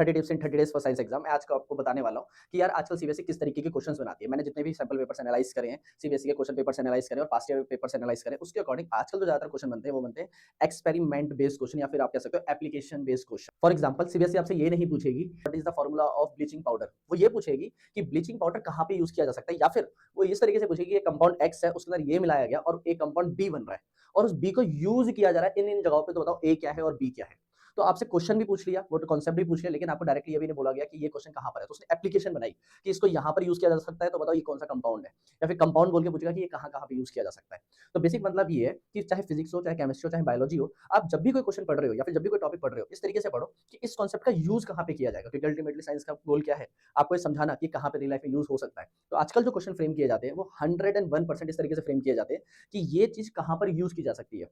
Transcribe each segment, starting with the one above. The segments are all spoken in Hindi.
30 tips in 30 days for science exam. मैं आज को आपको बताने वाला हूँ कि यार आजकल सीबीएसई किस तरीके के क्वेश्चंस बनाती है। मैंने जितने भी सैंपल पेपर्स एनालाइज करे हैं, सीबीएसई के क्वेश्चन पेपर्स एनालाइज करे और पास्ट ईयर पेपर्स एनालाइज करे, उसके अकॉर्डिंग आजकल जो ज्यादातर क्वेश्चन बनते हैं वो बनते हैं एक्सपेरिमेंट बेस्ड क्वेश्चन या फिर आप कह सकते हो application based question. For example CBSE आपसे ये नहीं पूछेगी what is the formula of bleaching powder, वो ये पूछेगी कि ब्लीचिंग पाउडर कहाँ पे यूज किया जा सकता है, या फिर वो इस तरीके से पूछेगी कि कंपाउंड एक्स है उसके अंदर ये मिलाया गया और एक कंपाउंड बी बन रहा है और उस बी को यूज किया जा रहा है इन इन जगहों पे, तो बताओ ए क्या है और बी क्या है। तो आपसे क्वेश्चन भी पूछ लिया, वो तो कॉन्सेप्ट भी पूछ लिया, लेकिन आपको डायरेक्टली ये भी नहीं बोला गया कि ये क्वेश्चन कहाँ पर है। तो उसने एप्लीकेशन बनाई कि इसको यहाँ पर यूज किया जा सकता है, तो बताओ ये कौन सा कंपाउंड है, या फिर कंपाउंड बोल के पूछेगा कि ये कहाँ कहाँ पे यूज किया जा सकता है। तो बेसिक मतलब ये है कि चाहे फिजिक्स हो, चाहे केमिस्ट्री हो, चाहे बायोलॉजी हो, आप जब भी कोई क्वेश्चन पढ़ रहे हो या फिर जब भी कोई टॉपिक पढ़ रहे हो, इस तरीके से पढ़ो कि इस कॉन्सेप्ट का यूज कहाँ पे किया जाएगा, क्योंकि अल्टीमेटली साइंस का गोल क्या है, आपको ये समझाना कि कहाँ पे रियल लाइफ में यूज हो सकता है। तो आजकल जो क्वेश्चन फ्रेम किए जाते हैं वो 101% इस तरीके से फ्रेम किए जाते हैं कि ये चीज कहाँ पर यूज की जा सकती है।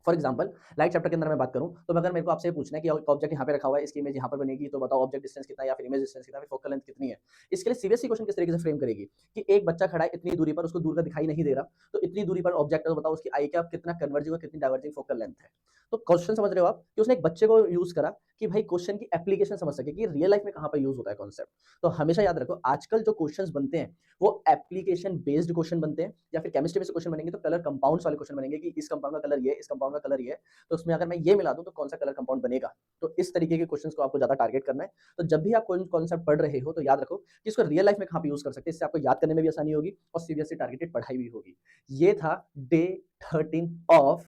फॉर एग्जाम्पल लाइट चैप्टर के अंदर मैं बात करूं, तो अगर मेरे को आपसे पूछना है कि ऑब्जेक्ट यहाँ पे रखा हुआ है, इसकी इमेज यहाँ पर बनेगी, तो बताओ ऑब्जेक्ट डिस्टेंस कितना है या फिर इमेज डिस्टेंस कितना है, फोकल लेंथ कितनी है। इसके लिए सीबीएसई क्वेश्चन किस तरीके से फ्रेम करेगी कि एक बच्चा खड़ा है इतनी दूरी पर, उसको दूर का दिखाई नहीं दे रहा, तो इतनी दूरी पर ऑब्जेक्ट है, तो बताओ उसकी आई का कितना कन्वर्जिंग और कितनी डाइवर्जिंग फोकल लेंथ है। तो क्वेश्चन समझ रहे हो आप कि उसने एक बच्चे को यूज करा कि भाई क्वेश्चन की एप्लीकेशन समझ सके कि रियल लाइफ में कहाँ पर यूज होता है कॉन्सेप्ट। तो हमेशा याद रखो आजकल जो क्वेश्चंस बनते हैं वो एप्लीकेशन बेस्ड क्वेश्चन बनते हैं, या फिर केमिस्ट्री में से क्वेश्चन बनेंगे तो कलर कंपाउंड्स वाले क्वेश्चन बनेंगे कि इस कंपाउंड का कलर ये, इस कंपाउंड का कलर ये, तो उसमें अगर मैं ये मिला दूं तो कौन सा कलर कंपाउंड बनेगा। तो इस तरीके के क्वेश्चंस को आपको ज्यादा टारगेट करना है। तो जब भी आप कोई कॉन्सेप्ट पढ़ रहे हो तो याद रखो कि इसको रियल लाइफ में कहाँ पे यूज कर सकते हैं, इससे आपको याद करने में भी आसानी होगी और सीबीएसई टारगेटेड पढ़ाई भी होगी। ये था डे 13 ऑफ